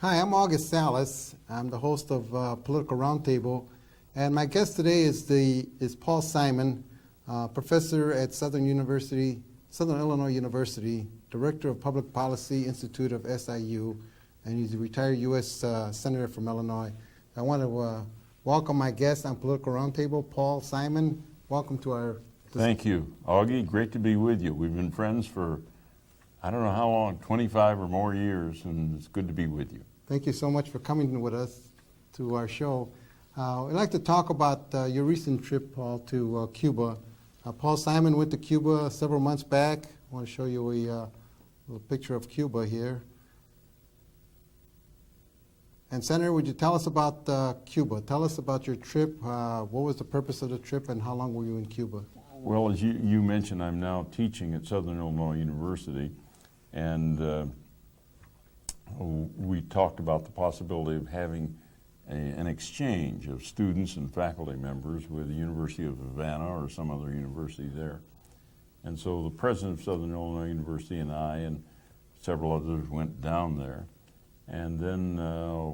Hi, I'm August Salas. I'm the host of Political Roundtable, and my guest today is Paul Simon, professor at Southern Illinois University, director of Public Policy Institute of SIU, and he's a retired U.S. Senator from Illinois. I want to welcome my guest on Political Roundtable, Paul Simon. Welcome to our... Thank you, Augie. Great to be with you. We've been friends for, I don't know how long, 25 or more years, and it's good to be with you. Thank you so much for coming with us to our show. I'd like to talk about your recent trip, Paul, to Cuba. Paul Simon went to Cuba several months back. I want to show you a little picture of Cuba here. And Senator, would you tell us about Cuba? Tell us about your trip. What was the purpose of the trip, and how long were you in Cuba? Well, as you mentioned, I'm now teaching at Southern Illinois University, and we talked about the possibility of having an exchange of students and faculty members with the University of Havana or some other university there. And so the president of Southern Illinois University and I and several others went down there. And then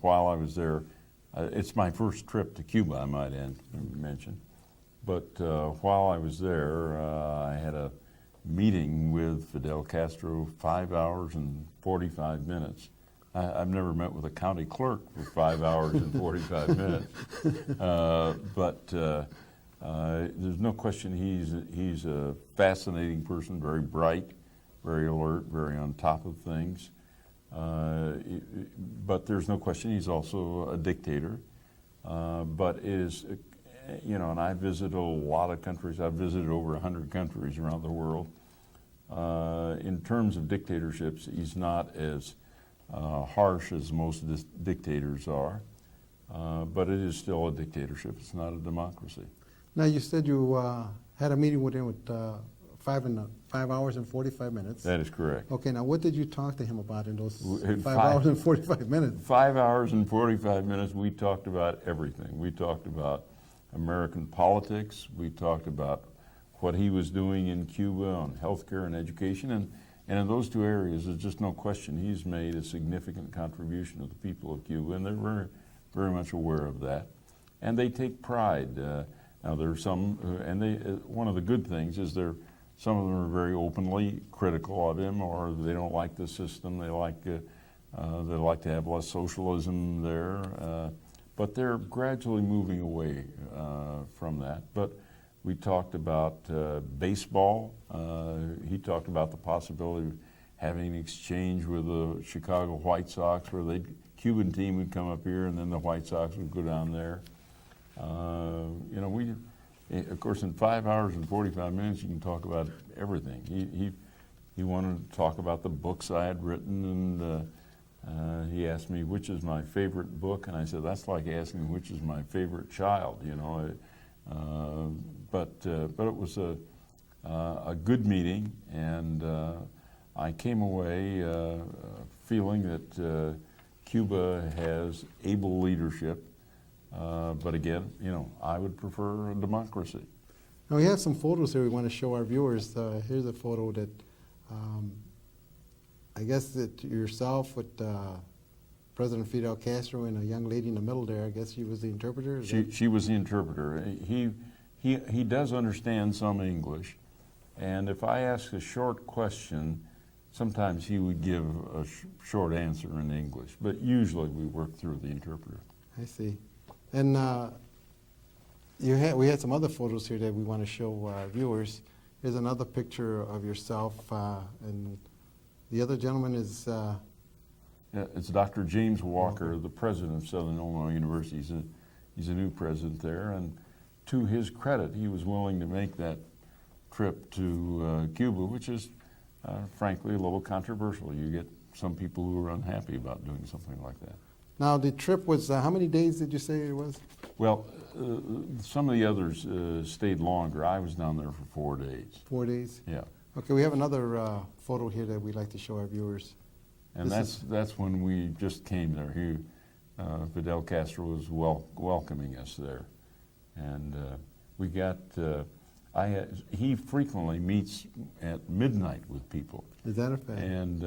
while I was there, it's my first trip to Cuba, I might mention. But while I was there, I had a meeting with Fidel Castro, 5 hours and 45 minutes. I've never met with a county clerk for 5 hours and 45 minutes. But there's no question he's a fascinating person, very bright, very alert, very on top of things. But there's no question he's also a dictator. But it is, and I visited a lot of countries. I've visited over 100 countries around the world. In terms of dictatorships, he's not as harsh as most dictators are, but it is still a dictatorship. It's not a democracy. Now, you said you had a meeting with him with 5 hours and 45 minutes. That is correct. Okay, now what did you talk to him about in those 5 hours and 45 minutes? 5 hours and 45 minutes, we talked about everything. We talked about American politics. We talked about what he was doing in Cuba on healthcare and education. And in those two areas, there's just no question he's made a significant contribution to the people of Cuba, and they're very, very much aware of that. And they take pride. Now, there are some, one of the good things is some of them are very openly critical of him, or they don't like the system. They like to have less socialism there. But they're gradually moving away from that. But we talked about baseball. He talked about the possibility of having an exchange with the Chicago White Sox, where the Cuban team would come up here and then the White Sox would go down there. Of course, in 5 hours and 45 minutes, you can talk about everything. He wanted to talk about the books I had written, and he asked me which is my favorite book, and I said that's like asking which is my favorite child. But it was a good meeting, and I came away feeling that Cuba has able leadership. But again, I would prefer a democracy. Now, we have some photos here we want to show our viewers. Here's a photo that I guess that yourself with President Fidel Castro and a young lady in the middle there. I guess she was the interpreter. She was the interpreter. He does understand some English, and if I ask a short question, sometimes he would give a short answer in English, but usually we work through the interpreter. I see. And we had some other photos here that we want to show our viewers. Here's another picture of yourself, and the other gentleman is... It's Dr. James Walker, the president of Southern Illinois University. He's a new president there, and to his credit, he was willing to make that trip to Cuba, which is, frankly, a little controversial. You get some people who are unhappy about doing something like that. Now, the trip was, how many days did you say it was? Well, some of the others stayed longer. I was down there for 4 days. 4 days? Yeah. Okay, we have another photo here that we'd like to show our viewers. And that's when we just came there. Fidel Castro was welcoming us there. And we got, he frequently meets at midnight with people. Is that a fact? And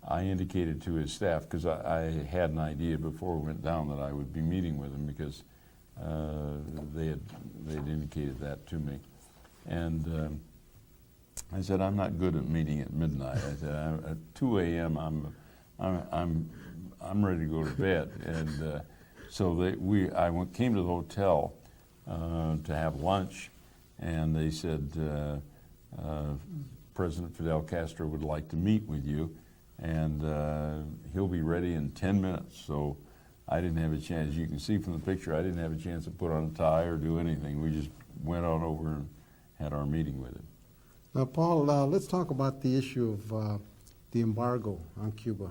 I indicated to his staff, because I had an idea before we went down that I would be meeting with him, because they'd indicated that to me. And I said, I'm not good at meeting at midnight. I said, at 2 a.m. I'm ready to go to bed. And so I came to the hotel to have lunch, and they said, President Fidel Castro would like to meet with you, and he'll be ready in 10 minutes. So I didn't have a chance. You can see from the picture, I didn't have a chance to put on a tie or do anything. We just went on over and had our meeting with him. Now, Paul, let's talk about the issue of the embargo on Cuba.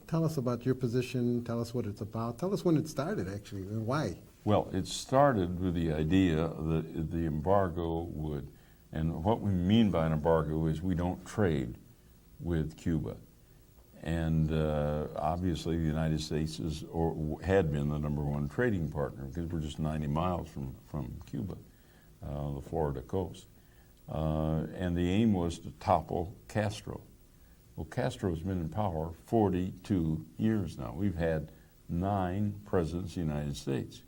Tell us about your position. Tell us what it's about. Tell us when it started, actually, and why. Well, it started with the idea that the embargo would, and what we mean by an embargo is we don't trade with Cuba. And obviously the United States is, or had been, the #1 trading partner, because we're just 90 miles from Cuba, the Florida coast. And the aim was to topple Castro. Well, Castro has been in power 42 years now. We've had 9 presidents of the United States.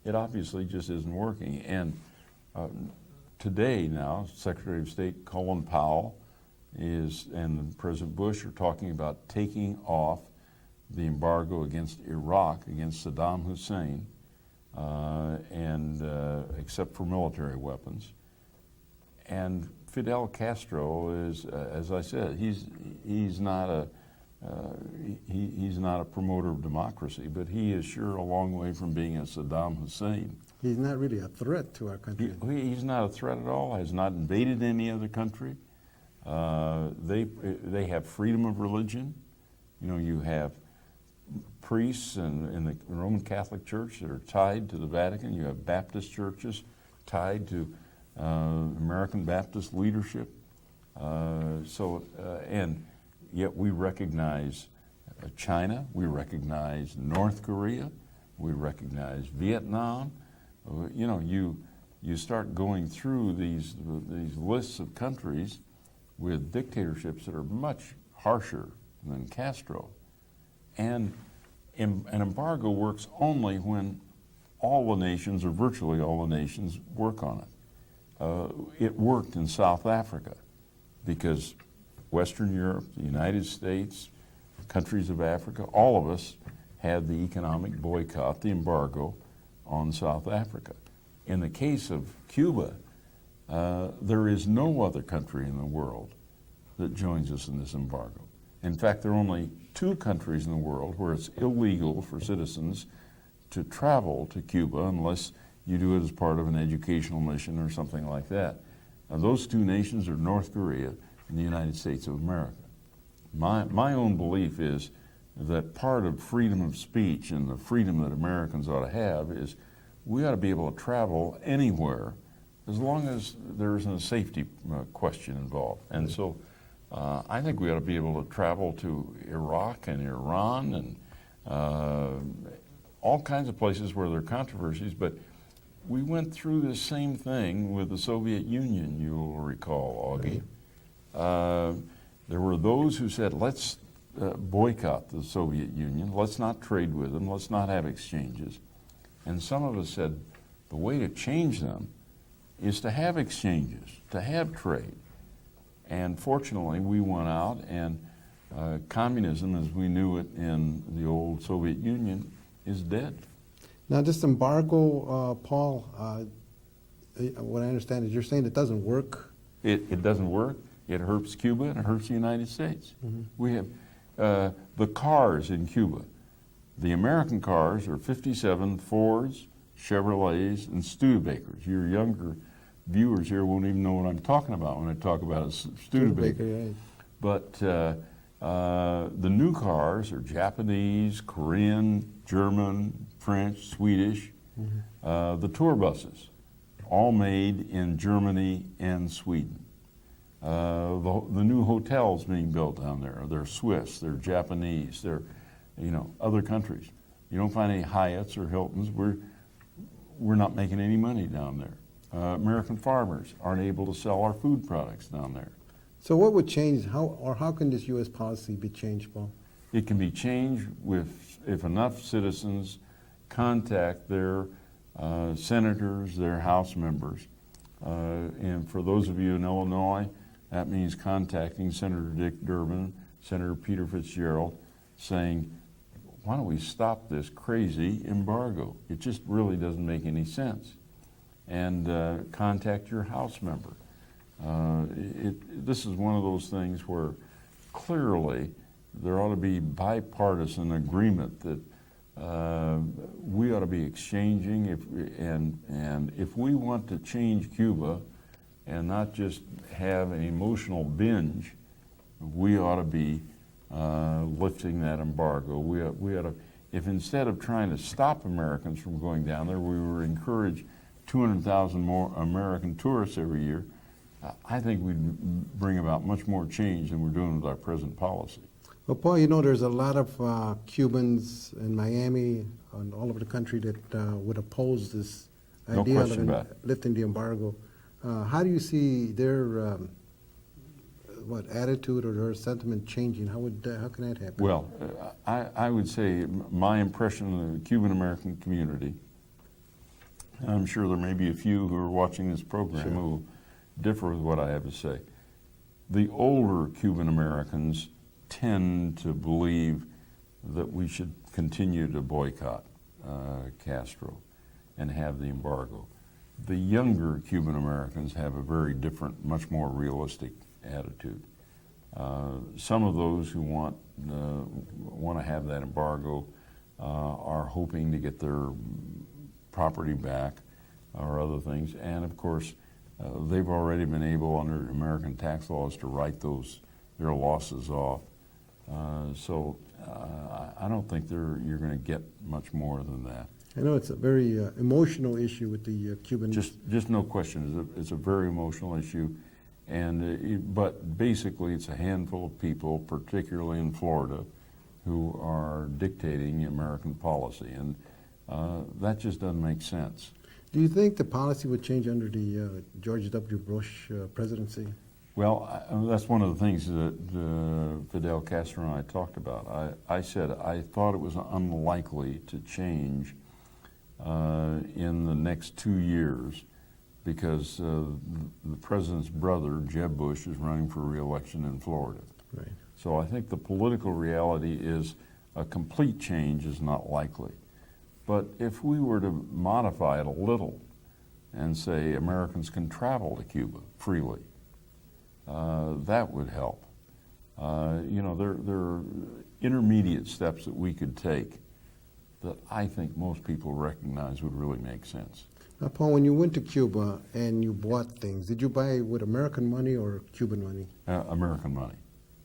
It obviously just isn't working. And today now, Secretary of State Colin Powell and President Bush are talking about taking off the embargo against Iraq, against Saddam Hussein, and except for military weapons. And Fidel Castro is, as I said, he's not a promoter of democracy, but he is sure a long way from being a Saddam Hussein. He's not really a threat to our country. He's not a threat at all. Has not invaded any other country. They have freedom of religion. You know, you have priests in the Roman Catholic Church that are tied to the Vatican. You have Baptist churches tied to American Baptist leadership. And yet we recognize China, we recognize North Korea, we recognize Vietnam. You know, you start going through these lists of countries with dictatorships that are much harsher than Castro. And an embargo works only when all the nations, or virtually all the nations, work on it. It worked in South Africa because Western Europe, the United States, countries of Africa, all of us had the economic boycott, the embargo on South Africa. In the case of Cuba, there is no other country in the world that joins us in this embargo. In fact, there are only 2 countries in the world where it's illegal for citizens to travel to Cuba unless you do it as part of an educational mission or something like that. Now, those 2 nations are North Korea and the United States of America. My own belief is that part of freedom of speech and the freedom that Americans ought to have is we ought to be able to travel anywhere as long as there isn't a safety question involved. And so I think we ought to be able to travel to Iraq and Iran and all kinds of places where there are controversies, but we went through the same thing with the Soviet Union, you'll recall, Augie. There were those who said, let's boycott the Soviet Union, let's not trade with them, let's not have exchanges. And some of us said, the way to change them is to have exchanges, to have trade. And fortunately, we went out and communism, as we knew it in the old Soviet Union, is dead. Now, this embargo, Paul, what I understand is you're saying it doesn't work? It doesn't work. It hurts Cuba and it hurts the United States. Mm-hmm. We have the cars in Cuba. The American cars are 57 Fords, Chevrolets, and Studebakers. Your younger viewers here won't even know what I'm talking about when I talk about a Studebaker. Right. But the new cars are Japanese, Korean, German, French, Swedish. Mm-hmm. The tour buses, all made in Germany and Sweden. The new hotels being built down there, they're Swiss, they're Japanese, they're other countries. You don't find any Hyatts or Hiltons. We're not making any money down there. American farmers aren't able to sell our food products down there. So what would change, how can this U.S. policy be changed, Paul? It can be changed if enough citizens contact their senators, their House members. And for those of you in Illinois, that means contacting Senator Dick Durbin, Senator Peter Fitzgerald, saying, why don't we stop this crazy embargo? It just really doesn't make any sense. And contact your House member. This is one of those things where clearly there ought to be bipartisan agreement that we ought to be exchanging, and if we want to change Cuba and not just have an emotional binge, we ought to be lifting that embargo. We ought to, if instead of trying to stop Americans from going down there, we were encourage 200,000 more American tourists every year, I think we'd bring about much more change than we're doing with our present policy. Well, Paul, you know, there's a lot of Cubans in Miami and all over the country that would oppose this No idea question of about it. lifting the embargo. How do you see their attitude or their sentiment changing? How can that happen? Well, I would say my impression of the Cuban American community, and I'm sure there may be a few who are watching this program Sure. who differ with what I have to say. The older Cuban Americans tend to believe that we should continue to boycott Castro and have the embargo. The younger Cuban Americans have a very different, much more realistic attitude. Some of those who want to have that embargo are hoping to get their property back or other things, and of course they've already been able under American tax laws to write their losses off. So I don't think you're going to get much more than that. I know it's a very emotional issue with the Cuban. Just no question. It's a very emotional issue, and but basically it's a handful of people, particularly in Florida, who are dictating American policy, and that just doesn't make sense. Do you think the policy would change under the George W. Bush presidency? Well, that's one of the things that Fidel Castro and I talked about. I said I thought it was unlikely to change in the next 2 years because the president's brother, Jeb Bush, is running for re-election in Florida. Right. So I think the political reality is a complete change is not likely. But if we were to modify it a little and say Americans can travel to Cuba freely, that would help. You know, there are intermediate steps that we could take that I think most people recognize would really make sense. Now, Paul, when you went to Cuba and you bought things, did you buy with American money or Cuban money? American money,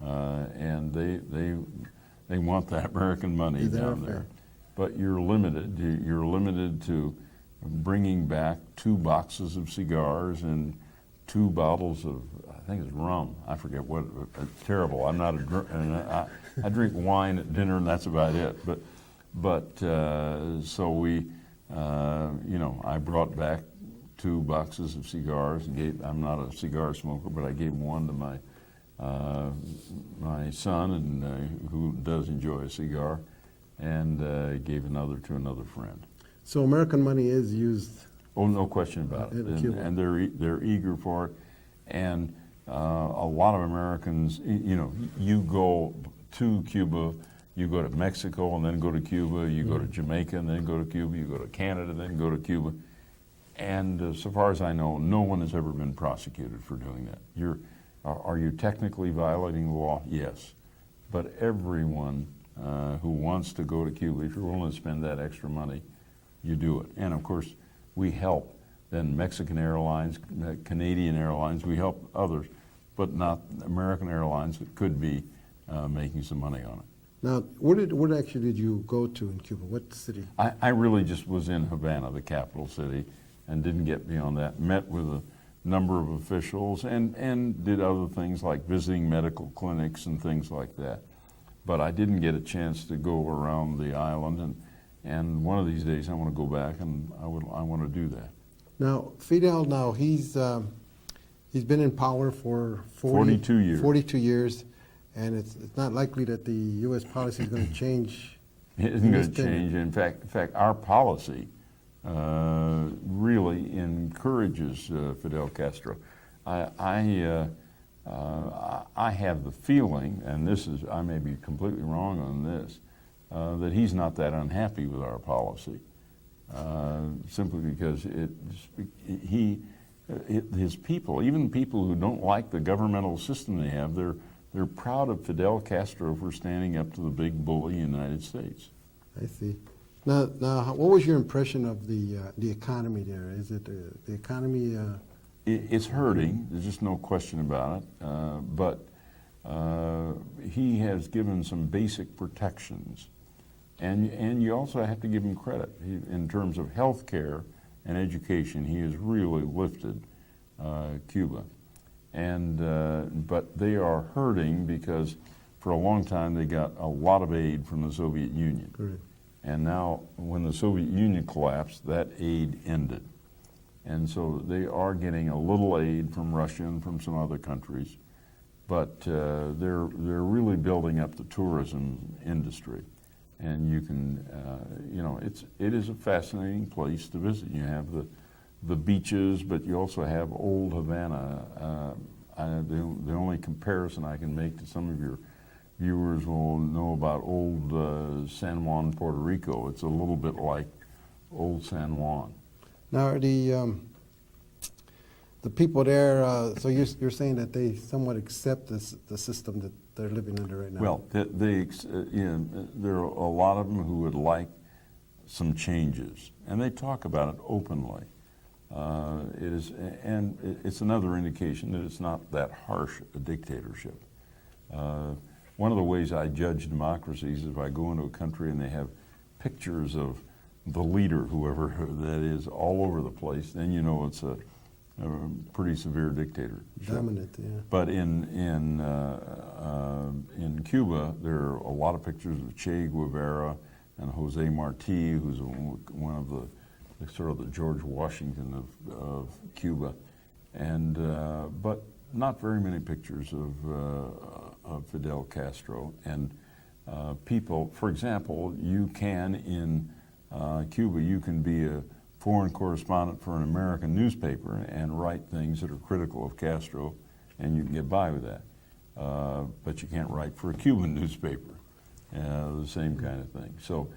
and they want that American money down there. But you're limited. You're limited to bringing back 2 boxes of cigars and 2 bottles of, I think it's rum. I forget what. It's terrible. I'm not I drink wine at dinner and that's about it. But so we, you know, I brought back 2 boxes of cigars and I'm not a cigar smoker, but I gave one to my son and who does enjoy a cigar, and gave another to another friend. So American money is used. Oh, no question about it. And they're eager for it. And a lot of Americans, you know, you go to Cuba, you go to Mexico and then go to Cuba, you go to Jamaica and then go to Cuba, you go to Canada and then go to Cuba. And so far as I know, no one has ever been prosecuted for doing that. Are you technically violating the law? Yes. But everyone who wants to go to Cuba, if you're willing to spend that extra money, you do it. And of course, we help then Mexican Airlines, Canadian Airlines, we help others, but not American Airlines that could be making some money on it. Now, where actually did you go to in Cuba? What city? I really just was in Havana, the capital city, and didn't get beyond that. Met with a number of officials and did other things like visiting medical clinics and things like that. But I didn't get a chance to go around the island, and one of these days I want to go back and I want to do that. Now, Fidel, He's been in power for 42 years. 42 years, and it's not likely that the U.S. policy is going to change. It isn't going to change. In fact, our policy really encourages Fidel Castro. I have the feeling, and I may be completely wrong on this, that he's not that unhappy with our policy, simply because his people, even people who don't like the governmental system they have, they're proud of Fidel Castro for standing up to the big bully United States. I see. Now, what was your impression of the economy there? Is it the economy? It's hurting. There's just no question about it. But he has given some basic protections, and you also have to give him credit in terms of health care and education. He has really lifted Cuba, but they are hurting because for a long time they got a lot of aid from the Soviet Union. Correct. And now when the Soviet Union collapsed, that aid ended. And so they are getting a little aid from Russia and from some other countries, but they're really building up the tourism industry. And you can, it is a fascinating place to visit. You have the beaches, but you also have old Havana. The only comparison I can make to some of your viewers will know about old San Juan, Puerto Rico. It's a little bit like old San Juan. Now, are the people there, so you're saying that they somewhat accept the system that they're living under right now? Well, there are a lot of them who would like some changes, and they talk about it openly. It's another indication that it's not that harsh a dictatorship. One of the ways I judge democracies is if I go into a country and they have pictures of the leader, whoever that is, all over the place, then you know it's a pretty severe dictatorship. Dominant, yeah. But in Cuba, there are a lot of pictures of Che Guevara and Jose Marti, who's one of the sort of the George Washington of Cuba, but not very many pictures of Fidel Castro. And people, for example, you can in Cuba, you can be a foreign correspondent for an American newspaper and write things that are critical of Castro, and you can get by with that. But you can't write for a Cuban newspaper, the same kind of thing. So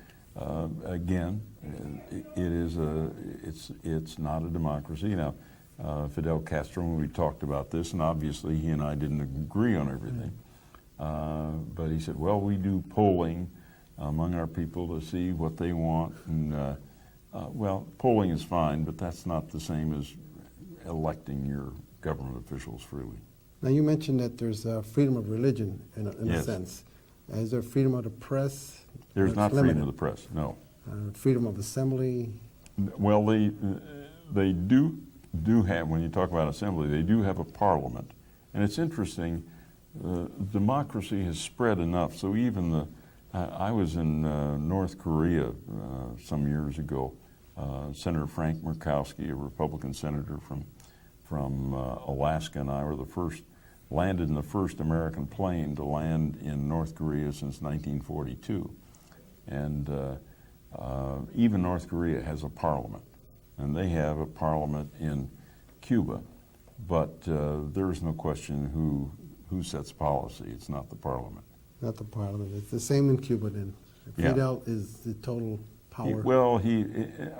again, it's not a democracy. Now, Fidel Castro, when we talked about this, and obviously he and I didn't agree on everything, but he said, well, we do polling among our people to see what they want, and well, polling is fine, but that's not the same as electing your government officials freely. Now, you mentioned that there's freedom of religion in a Yes. sense. Is there freedom of the press? There's It's not limited. freedom of the press, no. Freedom of assembly? Well, they do have, when you talk about assembly, they do have a parliament. And it's interesting, democracy has spread enough, so even I was in North Korea some years ago. Senator Frank Murkowski, a Republican senator from Alaska, and I were landed in the first American plane to land in North Korea since 1942. And even North Korea has a parliament, and they have a parliament in Cuba, but there is no question who sets policy. It's not the parliament. Not the parliament. It's the same in Cuba then. Yeah. Fidel is the total power.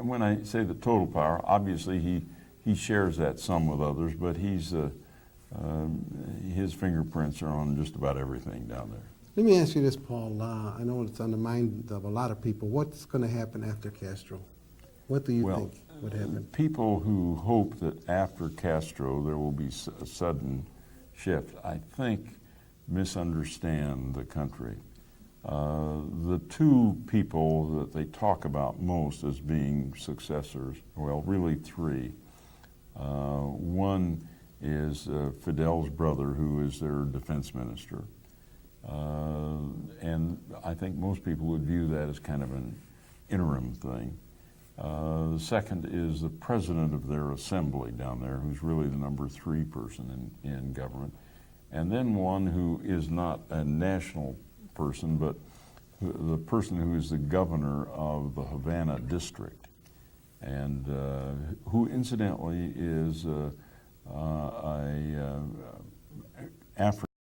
When I say the total power, obviously he shares that some with others, but his fingerprints are on just about everything down there. Let me ask you this, Paul. I know it's on the mind of a lot of people. What's going to happen after Castro? What do you think would happen? People who hope that after Castro there will be a sudden shift, I think, misunderstand the country. The two people that they talk about most as being successors, well, really three. One is Fidel's brother, who is their defense minister. And I think most people would view that as kind of an interim thing. The second is the president of their assembly down there, who's really the number 3 person in government. And then one who is not a national person, but the person who is the governor of the Havana district, and who incidentally is African